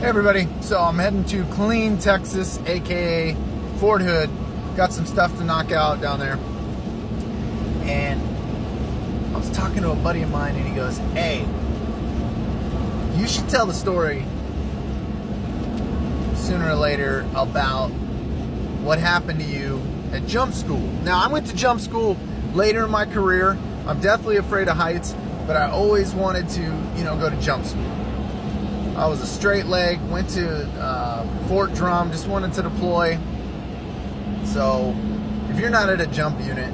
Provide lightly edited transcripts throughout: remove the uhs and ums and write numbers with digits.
Hey everybody, so I'm heading to Killeen, Texas, aka Fort Hood. Got some stuff to knock out down there. And I was talking to a buddy of mine and he goes, hey, you should tell the story sooner or later about what happened to you at jump school. Now, I went to jump school later in my career. I'm deathly afraid of heights, but I always wanted to, go to jump school. I was a straight leg, went to Fort Drum, just wanted to deploy. So if you're not at a jump unit,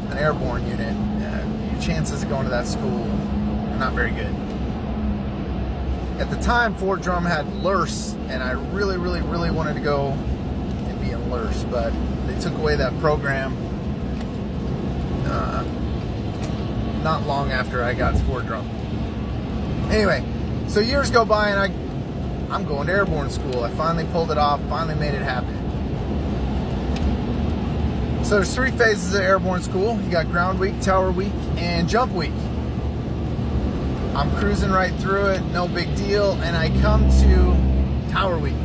an airborne unit, your chances of going to that school are not very good. At the time, Fort Drum had LURS, and I really wanted to go and be in LURS, but they took away that program not long after I got to Fort Drum. Anyway, so years go by and I'm going to airborne school. I finally pulled it off, finally made it happen. So there's 3 phases of airborne school. You got ground week, tower week, and jump week. I'm cruising right through it, no big deal, and I come to tower week,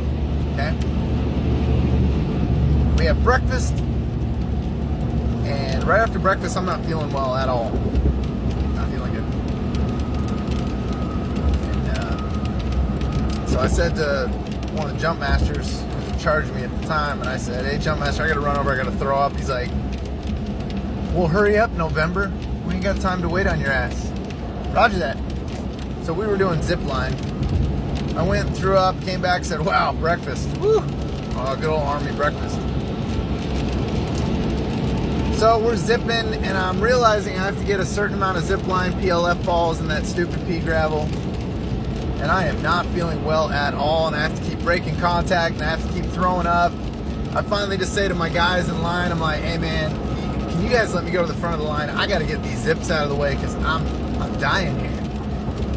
okay? We have breakfast, and right after breakfast, I'm not feeling well at all. Not feeling good. So I said to one of the jump masters who was in charge of me at the time, and I said, hey, jump master, I gotta run over, I gotta throw up. He's like, well, hurry up, November. We ain't got time to wait on your ass. Roger that. So we were doing zip line. I went, threw up, came back, said, wow, breakfast. Woo! Oh, good old Army breakfast. So we're zipping, and I'm realizing I have to get a certain amount of zip line PLF balls in that stupid pea gravel. And I am not feeling well at all, and I have to keep breaking contact, and I have to keep throwing up. I finally just say to my guys in line, I'm like, hey man, can you guys let me go to the front of the line? I gotta get these zips out of the way because I'm dying here.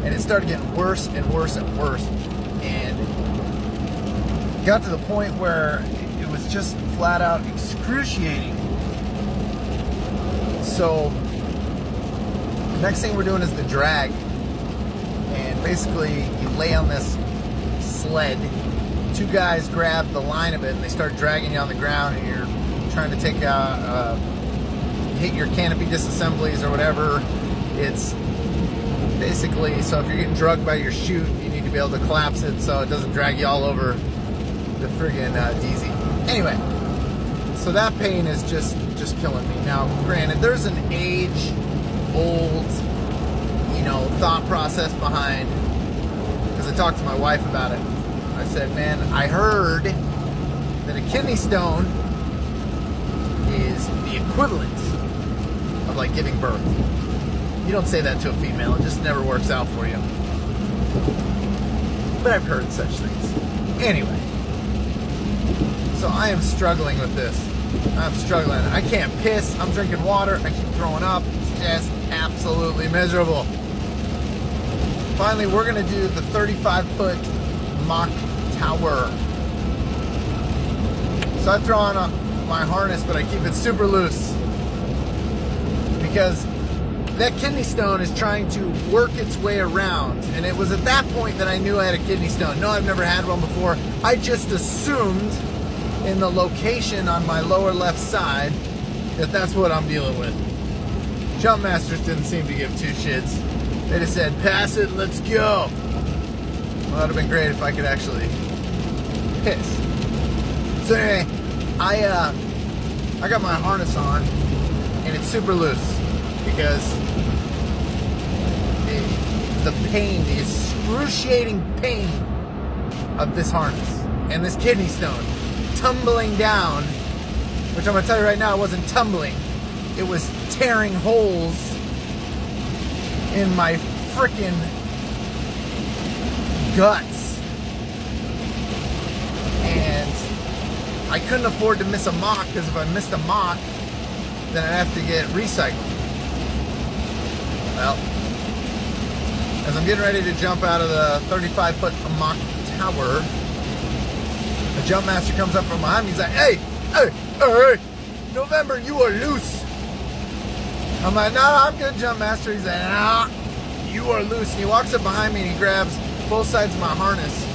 And it started getting worse and worse and worse. And got to the point where it was just flat out excruciating. So the next thing we're doing is the drag. And basically you lay on this sled, 2 guys grab the line of it and they start dragging you on the ground, and you're trying to take out, hit your canopy disassemblies or whatever. It's basically, so if you're getting drugged by your chute, you need to be able to collapse it so it doesn't drag you all over the friggin' DZ. Anyway, so that pain is just killing me. Now, granted, there's an age-old, thought process behind, because I talked to my wife about it. I said, man, I heard that a kidney stone is the equivalent of like giving birth. You don't say that to a female, it just never works out for you. But I've heard such things. Anyway, so I am struggling with this. I'm struggling. I can't piss, I'm drinking water, I keep throwing up. It's just absolutely miserable. Finally, we're gonna do the 35-foot mock tower. So I throw on my harness, but I keep it super loose because that kidney stone is trying to work its way around. And it was at that point that I knew I had a kidney stone. No, I've never had one before. I just assumed in the location on my lower left side that that's what I'm dealing with. Jump masters didn't seem to give 2 shits. They just said, pass it, let's go. Well, that would have been great if I could actually piss. So anyway, I got my harness on, and it's super loose because the pain, the excruciating pain of this harness and this kidney stone tumbling down, which I'm going to tell you right now, it wasn't tumbling. It was tearing holes in my frickin' guts. And I couldn't afford to miss a mock, because if I missed a mock, then I'd have to get recycled. Well, as I'm getting ready to jump out of the 35-foot mock tower, a jump master comes up from behind me. He's like, hey, November, you are loose. I'm like, no, I'm good, jump master. He's like, nah, you are loose. And he walks up behind me and he grabs both sides of my harness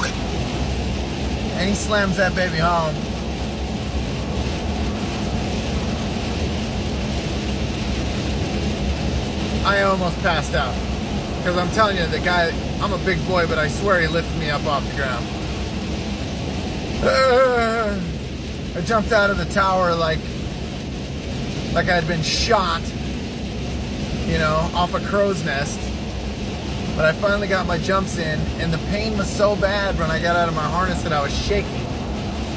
And he slams that baby home. I almost passed out. Because I'm telling you, the guy, I'm a big boy, but I swear he lifted me up off the ground. I jumped out of the tower like I'd been shot, you know, off a crow's nest. But I finally got my jumps in, and the pain was so bad when I got out of my harness that I was shaking.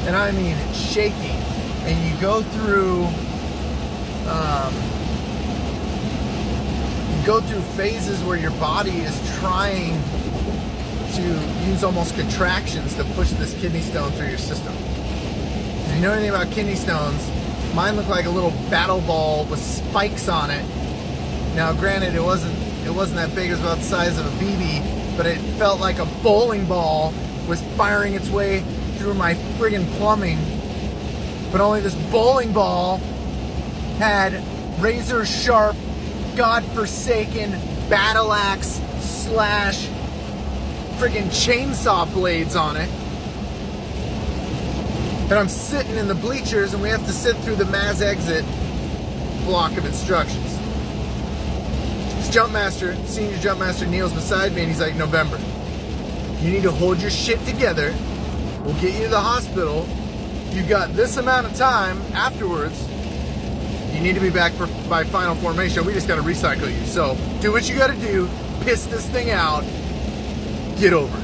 And I mean shaking. And you go through phases where your body is trying to use almost contractions to push this kidney stone through your system. If you know anything about kidney stones, mine looked like a little battle ball with spikes on it. Now, granted, it wasn't that big. It was about the size of a BB, but it felt like a bowling ball was firing its way through my friggin' plumbing. But only this bowling ball had razor sharp, godforsaken battle axe / friggin' chainsaw blades on it. And I'm sitting in the bleachers, and we have to sit through the Maz exit block of instructions. Senior jump master kneels beside me, and he's like, November, you need to hold your shit together. We'll get you to the hospital. You got this amount of time afterwards. You need to be back by final formation. We just got to recycle you. So do what you got to do. Piss this thing out. Get over it.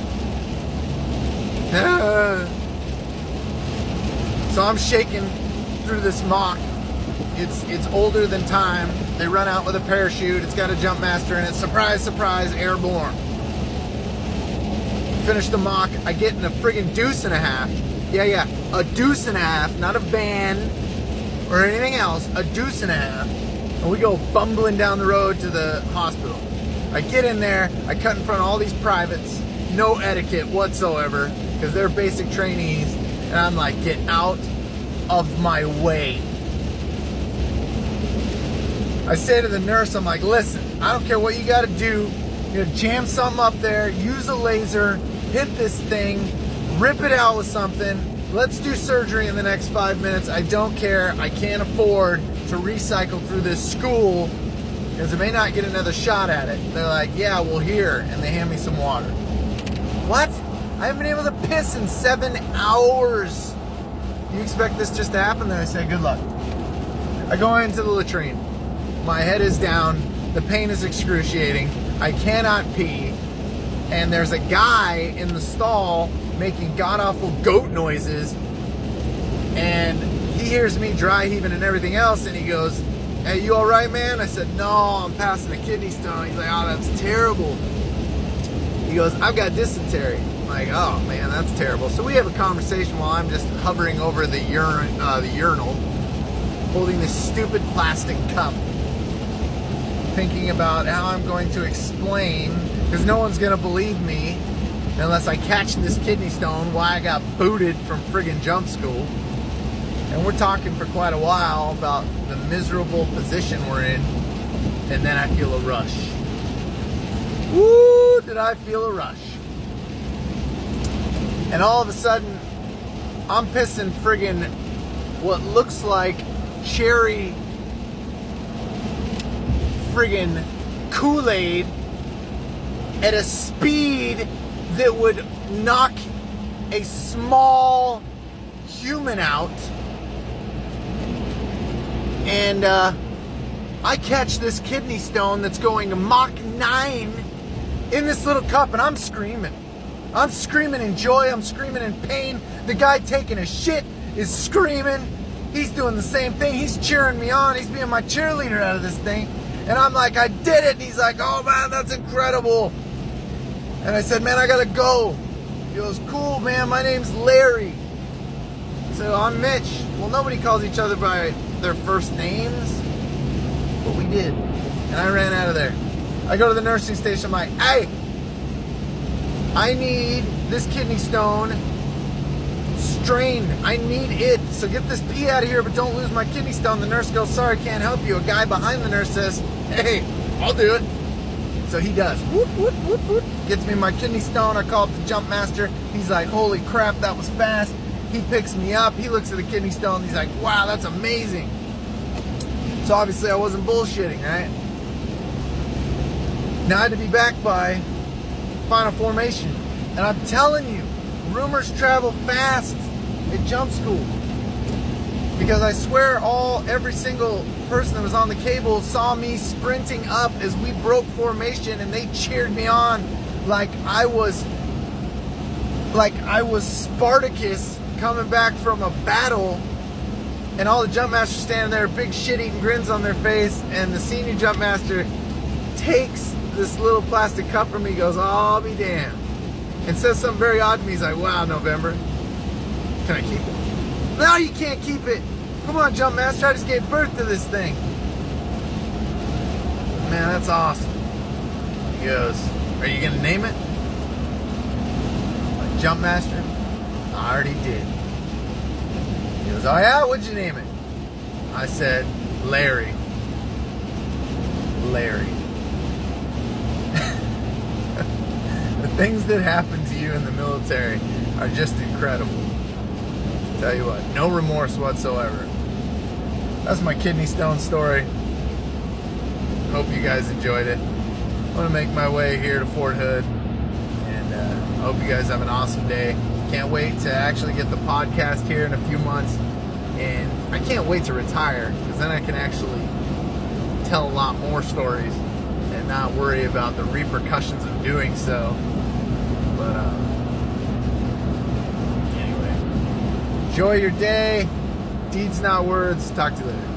So I'm shaking through this mock. It's older than time. They run out with a parachute. It's got a jump master in it. Surprise, surprise, airborne. Finish the mock. I get in a friggin' deuce and a half. Yeah, a deuce and a half, not a van or anything else. A deuce and a half. And we go bumbling down the road to the hospital. I get in there. I cut in front of all these privates. No etiquette whatsoever because they're basic trainees. And I'm like, get out of my way. I say to the nurse, I'm like, listen, I don't care what you got to do. You gotta jam something up there, use a laser, hit this thing, rip it out with something. Let's do surgery in the next 5 minutes. I don't care. I can't afford to recycle through this school because I may not get another shot at it. They're like, yeah, well, here. And they hand me some water. What? I haven't been able to piss in 7 hours. You expect this just to happen? Then I say, good luck. I go into the latrine. My head is down. The pain is excruciating. I cannot pee. And there's a guy in the stall making god-awful goat noises. And he hears me dry heaving and everything else. And he goes, hey, you all right, man? I said, no, I'm passing a kidney stone. He's like, oh, that's terrible. He goes, I've got dysentery. I'm like, oh, man, that's terrible. So we have a conversation while I'm just hovering over the urinal, holding this stupid plastic cup, thinking about how I'm going to explain, because no one's going to believe me unless I catch this kidney stone, why I got booted from friggin' jump school. And we're talking for quite a while about the miserable position we're in, and then I feel a rush. Woo, did I feel a rush. And all of a sudden, I'm pissing friggin' what looks like cherry friggin' Kool-Aid at a speed that would knock a small human out. And I catch this kidney stone that's going Mach 9 in this little cup, and I'm screaming. I'm screaming in joy. I'm screaming in pain. The guy taking a shit is screaming. He's doing the same thing. He's cheering me on. He's being my cheerleader out of this thing. And I'm like, I did it. And he's like, oh, man, that's incredible. And I said, man, I got to go. He goes, cool, man. My name's Larry. So I'm Mitch. Well, nobody calls each other by their first names. But we did. And I ran out of there. I go to the nursing station. I'm like, hey, I need this kidney stone strained. I need it. So get this pee out of here, but don't lose my kidney stone. The nurse goes, sorry, can't help you. A guy behind the nurse says, hey, I'll do it. So he does. Whoop, whoop, whoop, whoop. Gets me my kidney stone. I call up the jump master. He's like, holy crap, that was fast. He picks me up. He looks at the kidney stone. He's like, wow, that's amazing. So obviously I wasn't bullshitting, right? Now I had to be back by final formation. And I'm telling you, rumors travel fast at jump school. Because I swear every single person that was on the cable saw me sprinting up as we broke formation, and they cheered me on like I was Spartacus coming back from a battle, and all the jump masters standing there, big shit-eating grins on their face, and the senior jump master takes this little plastic cup from me, goes, oh, I'll be damned, and says something very odd to me. He's like, wow, November, can I keep it? No, you can't keep it. Come on, jump master, I just gave birth to this thing. Man, that's awesome. He goes, are you gonna name it? Like, jump master? I already did. He goes, oh yeah, what'd you name it? I said, Larry. Larry. The things that happen to you in the military are just incredible. Tell you what, no remorse whatsoever. That's my kidney stone story. Hope you guys enjoyed it. I'm gonna make my way here to Fort Hood, and I hope you guys have an awesome day. Can't wait to actually get the podcast here in a few months, and I can't wait to retire, because then I can actually tell a lot more stories and not worry about the repercussions of doing so. But anyway, enjoy your day. Deeds, not words. Talk to you later.